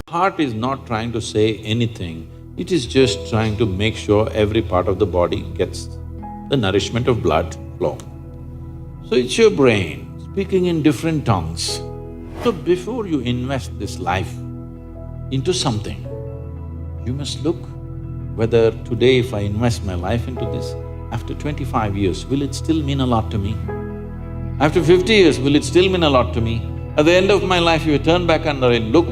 Heart is not trying to say anything, it is just trying to make sure every part of the body gets the nourishment of blood flow. So it's your brain speaking in different tongues. So before you invest this life into something, you must look whether today if I invest my life into this, after 25 years, will it still mean a lot to me? After 50 years, will it still mean a lot to me? At the end of my life, if I turn back and I look,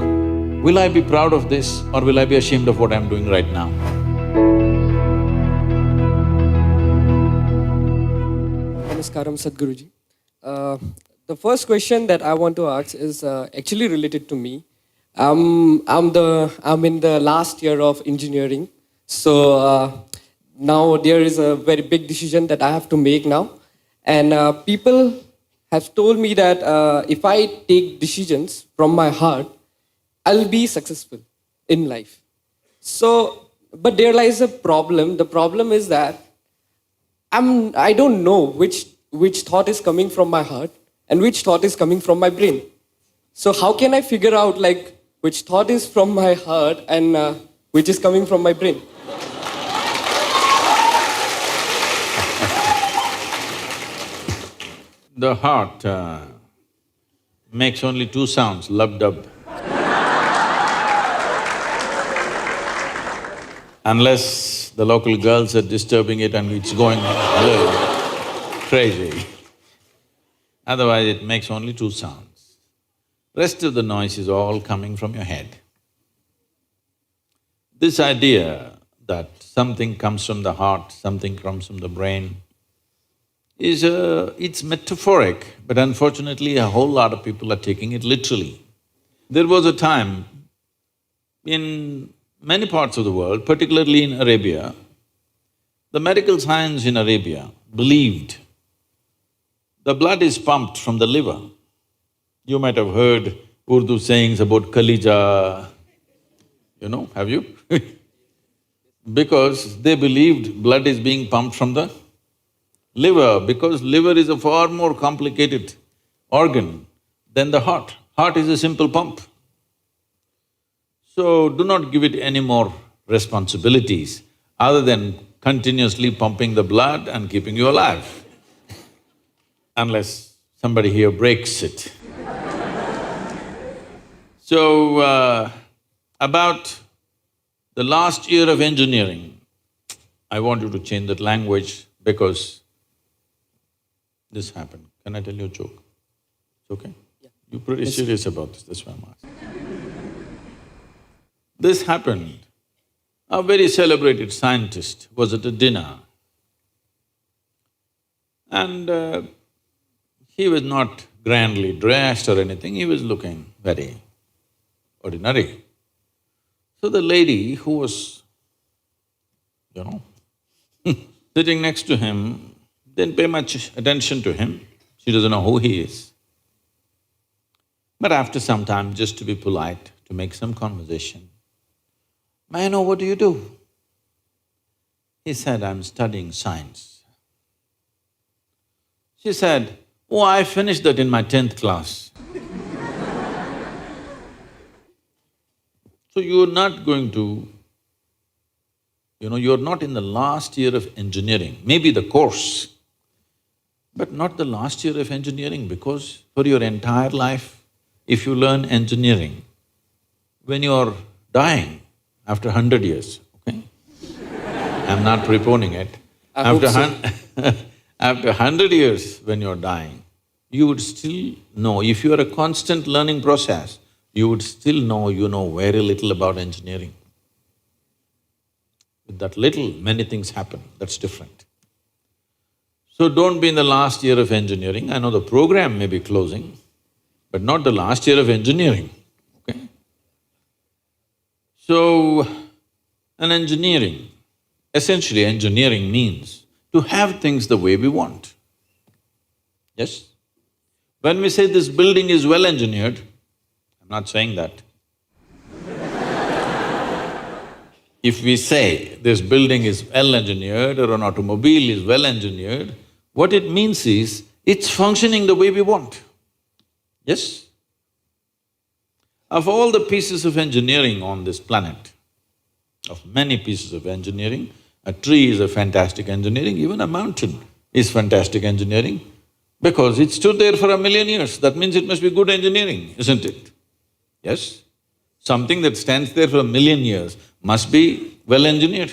will I be proud of this or will I be ashamed of what I'm doing right now? Namaskaram, Sadhguruji. The first question that I want to ask is actually related to me. I'm in the last year of engineering, so now there is a very big decision that I have to make now, and people have told me that if I take decisions from my heart, I'll be successful in life. So, but there lies a problem. The problem is that I don't know which thought is coming from my heart and which thought is coming from my brain. So how can I figure out which thought is from my heart and which is coming from my brain? The heart makes only two sounds, lub-dub. Unless the local girls are disturbing it and it's going crazy. Otherwise it makes only two sounds. Rest of the noise is all coming from your head. This idea that something comes from the heart, something comes from the brain, it's metaphoric, but unfortunately a whole lot of people are taking it literally. There was a time in many parts of the world, particularly in Arabia, the medical science in Arabia believed the blood is pumped from the liver. You might have heard Urdu sayings about Kalija, have you? Because they believed blood is being pumped from the liver, because liver is a far more complicated organ than the heart. Heart is a simple pump. So do not give it any more responsibilities other than continuously pumping the blood and keeping you alive, unless somebody here breaks it. So, about the last year of engineering, I want you to change that language because this happened. Can I tell you a joke? It's okay? Yeah. You're pretty serious about this, that's why I'm asking. This happened. A very celebrated scientist was at a dinner and he was not grandly dressed or anything, he was looking very ordinary. So the lady who was, sitting next to him didn't pay much attention to him, she doesn't know who he is. But after some time, just to be polite, to make some conversation, "May I know what do you do?" He said, "I'm studying science." She said, "Oh, I finished that in my 10th class." So you're not going to, you're not in the last year of engineering, maybe the course, but not the last year of engineering, because for your entire life, if you learn engineering, when you're dying, after 100 years, okay? I'm not preponing it. After 100 years when you're dying, you would still know, if you are a constant learning process, you would still know you know very little about engineering. With that little, many things happen, that's different. So don't be in the last year of engineering. I know the program may be closing, but not the last year of engineering, okay? So, essentially engineering means to have things the way we want. Yes? When we say this building is well engineered, I'm not saying that. If we say this building is well engineered or an automobile is well engineered, what it means is it's functioning the way we want. Yes? Of all the pieces of engineering on this planet, of many pieces of engineering, a tree is a fantastic engineering, even a mountain is fantastic engineering because it stood there for 1,000,000 years. That means it must be good engineering, isn't it? Yes? Something that stands there for 1,000,000 years must be well engineered.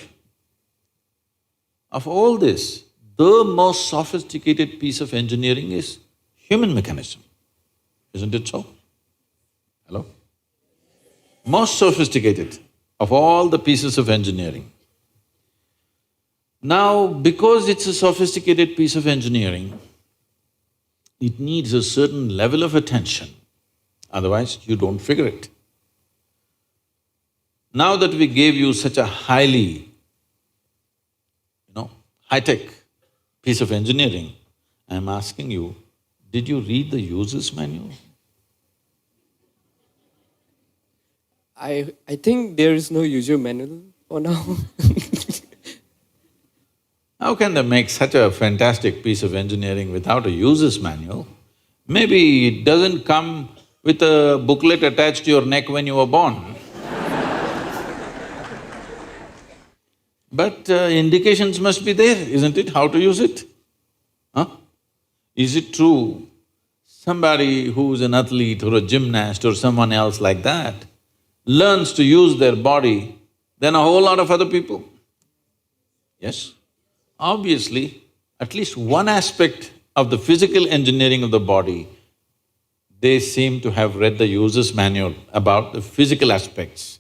Of all this, the most sophisticated piece of engineering is human mechanism, isn't it so? Hello? Most sophisticated of all the pieces of engineering. Now, because it's a sophisticated piece of engineering, it needs a certain level of attention, otherwise you don't figure it. Now that we gave you such a highly, high-tech piece of engineering, I'm asking you, did you read the user's manual? I think there is no user manual for now. How can they make such a fantastic piece of engineering without a user's manual? Maybe it doesn't come with a booklet attached to your neck when you were born. But indications must be there, isn't it, how to use it? Huh? Is it true somebody who's an athlete or a gymnast or someone else like that learns to use their body than a whole lot of other people? Yes? Obviously, at least one aspect of the physical engineering of the body, they seem to have read the user's manual about the physical aspects.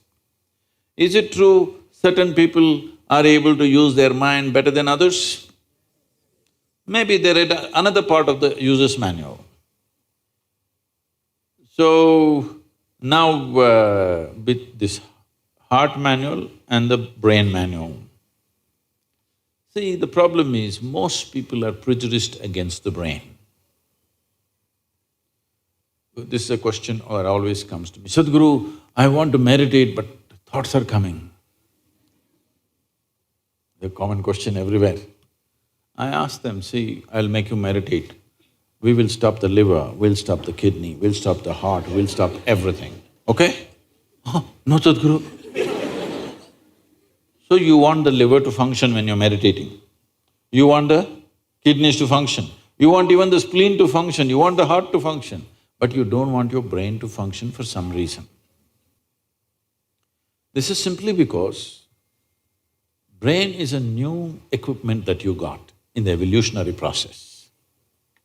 Is it true certain people are able to use their mind better than others? Maybe they read another part of the user's manual. So, now with this heart manual and the brain manual, see, the problem is most people are prejudiced against the brain. This is a question that always comes to me, Sadhguru, I want to meditate but thoughts are coming. The common question everywhere. I ask them, see, I'll make you meditate. We will stop the liver, we'll stop the kidney, we'll stop the heart, we'll stop everything, okay? Oh, no, Sadhguru. So you want the liver to function when you're meditating. You want the kidneys to function. You want even the spleen to function, you want the heart to function. But you don't want your brain to function for some reason. This is simply because brain is a new equipment that you got in the evolutionary process.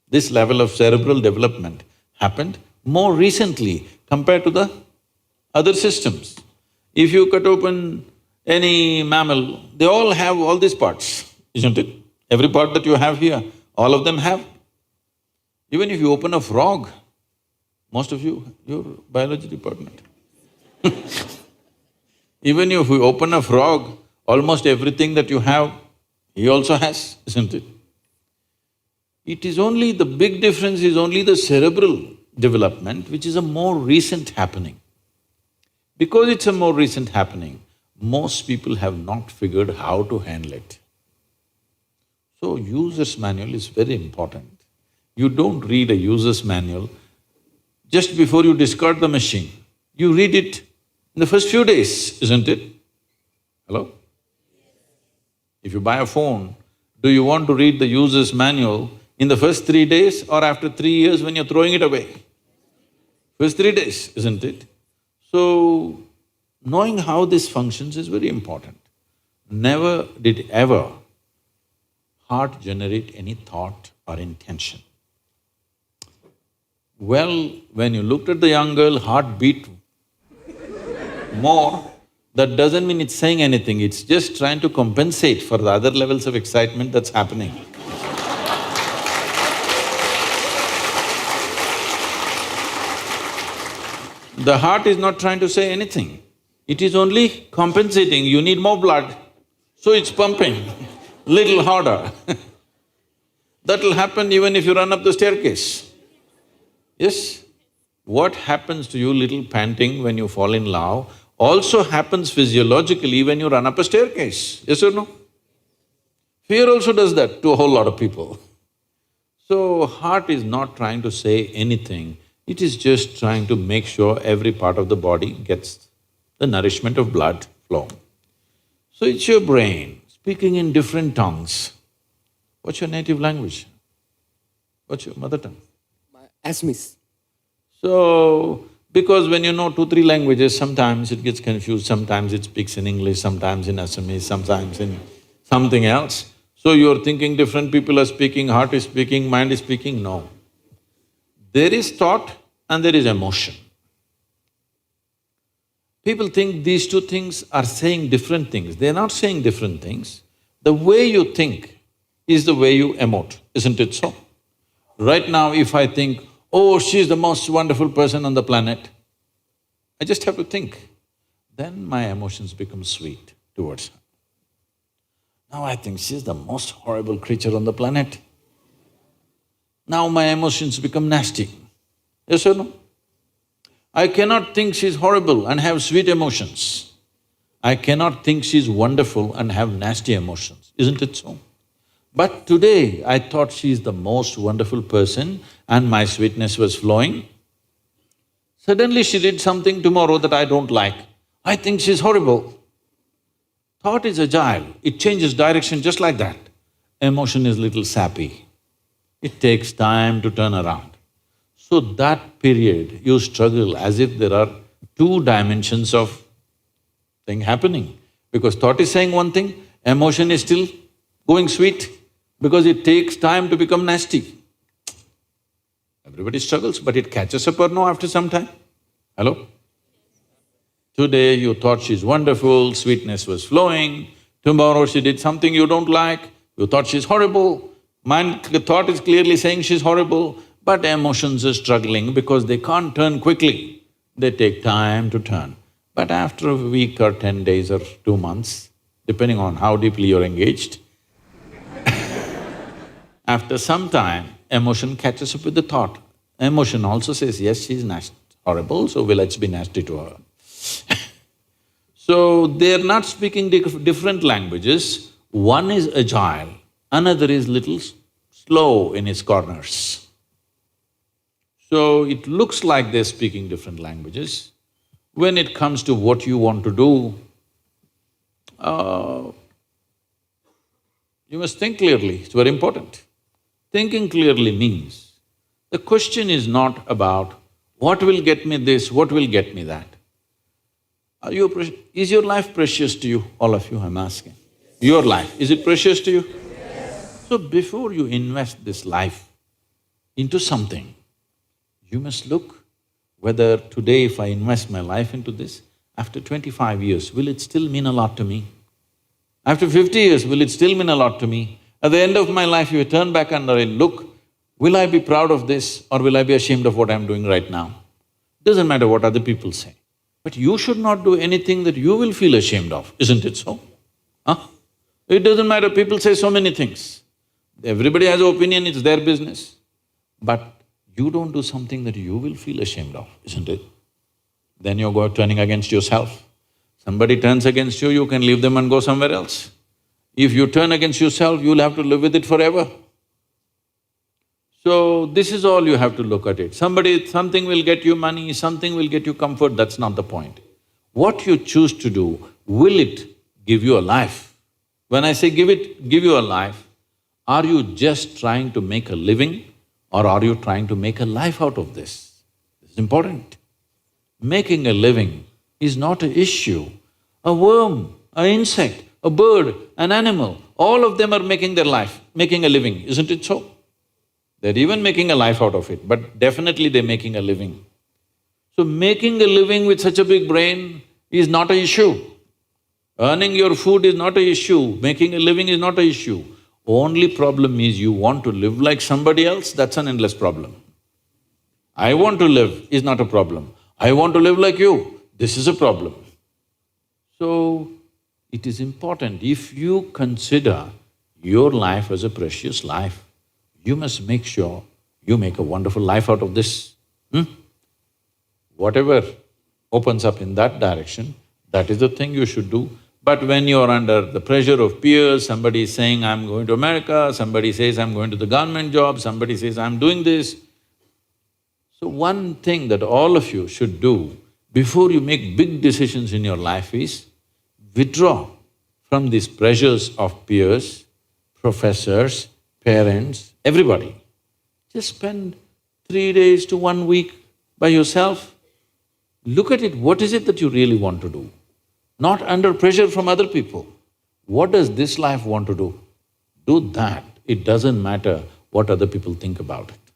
This level of cerebral development happened more recently compared to the other systems. If you cut open any mammal, they all have all these parts, isn't it? Every part that you have here, all of them have. Even if you open a frog, most of you, you're biology department. Even if you open a frog, almost everything that you have, he also has, isn't it? It is only… the big difference is only the cerebral development, which is a more recent happening. Because it's a more recent happening, most people have not figured how to handle it. So, user's manual is very important. You don't read a user's manual just before you discard the machine. You read it in the first few days, isn't it? Hello? If you buy a phone, do you want to read the user's manual in the first 3 days or after 3 years when you're throwing it away? First 3 days, isn't it? So, knowing how this functions is very important. Never did ever heart generate any thought or intention. Well, when you looked at the young girl, heart beat more, that doesn't mean it's saying anything, it's just trying to compensate for the other levels of excitement that's happening. The heart is not trying to say anything, it is only compensating, you need more blood, so it's pumping little harder. That'll happen even if you run up the staircase. Yes? What happens to you little panting when you fall in love also happens physiologically when you run up a staircase, yes or no? Fear also does that to a whole lot of people. So, heart is not trying to say anything, It is just trying to make sure every part of the body gets the nourishment of blood flow. So it's your brain speaking in different tongues. What's your native language? What's your mother tongue? Asmis. So, because when you know 2, 3 languages, sometimes it gets confused, sometimes it speaks in English, sometimes in Assamese, sometimes in something else. So you're thinking different people are speaking, heart is speaking, mind is speaking, no. There is thought and there is emotion. People think these two things are saying different things. They're not saying different things. The way you think is the way you emote, isn't it so? Right now, if I think, oh, she's the most wonderful person on the planet, I just have to think. Then my emotions become sweet towards her. Now I think she's the most horrible creature on the planet. Now my emotions become nasty. Yes or no? I cannot think she's horrible and have sweet emotions. I cannot think she's wonderful and have nasty emotions, isn't it so? But today I thought she's the most wonderful person and my sweetness was flowing. Suddenly she did something tomorrow that I don't like. I think she's horrible. Thought is agile, it changes direction just like that. Emotion is little sappy. It takes time to turn around. So that period, you struggle as if there are 2 dimensions of thing happening. Because thought is saying one thing, emotion is still going sweet, because it takes time to become nasty. Everybody struggles, but it catches up or no after some time? Hello? Today you thought she's wonderful, sweetness was flowing, tomorrow she did something you don't like, you thought she's horrible. The thought is clearly saying she's horrible, but emotions are struggling because they can't turn quickly. They take time to turn. But after a week or 10 days or 2 months, depending on how deeply you're engaged, after some time, emotion catches up with the thought. Emotion also says, yes, she's horrible, so let's be nasty to her. So, they're not speaking different languages. One is agile, another is little slow in its corners. So, it looks like they're speaking different languages. When it comes to what you want to do, you must think clearly, it's very important. Thinking clearly means, the question is not about what will get me this, what will get me that. Is your life precious to you? All of you, I'm asking. Your life, is it precious to you? Yes. So before you invest this life into something, you must look whether today if I invest my life into this, after 25 years, will it still mean a lot to me? After 50 years, will it still mean a lot to me? At the end of my life, if you turn back and I look, will I be proud of this or will I be ashamed of what I'm doing right now? Doesn't matter what other people say. But you should not do anything that you will feel ashamed of, isn't it so? Huh? It doesn't matter, people say so many things. Everybody has an opinion, it's their business. But you don't do something that you will feel ashamed of, isn't it? Then you're turning against yourself. Somebody turns against you, you can leave them and go somewhere else. If you turn against yourself, you'll have to live with it forever. So, this is all you have to look at it. Something will get you money, something will get you comfort, that's not the point. What you choose to do, will it give you a life? When I say give you a life, are you just trying to make a living or are you trying to make a life out of this? This is important. Making a living is not an issue. A worm, an insect, a bird, an animal, all of them are making their life, making a living, isn't it so? They're even making a life out of it, but definitely they're making a living. So making a living with such a big brain is not an issue. Earning your food is not an issue, making a living is not an issue. Only problem is you want to live like somebody else, that's an endless problem. I want to live is not a problem. I want to live like you, this is a problem. So, it is important, if you consider your life as a precious life, you must make sure you make a wonderful life out of this. Whatever opens up in that direction, that is the thing you should do. But when you're under the pressure of peers, somebody is saying, I'm going to America, somebody says, I'm going to the government job, somebody says, I'm doing this. So one thing that all of you should do before you make big decisions in your life is withdraw from these pressures of peers, professors, parents, everybody. Just spend 3 days to 1 week by yourself. Look at it, what is it that you really want to do? Not under pressure from other people. What does this life want to do? Do that. It doesn't matter what other people think about it.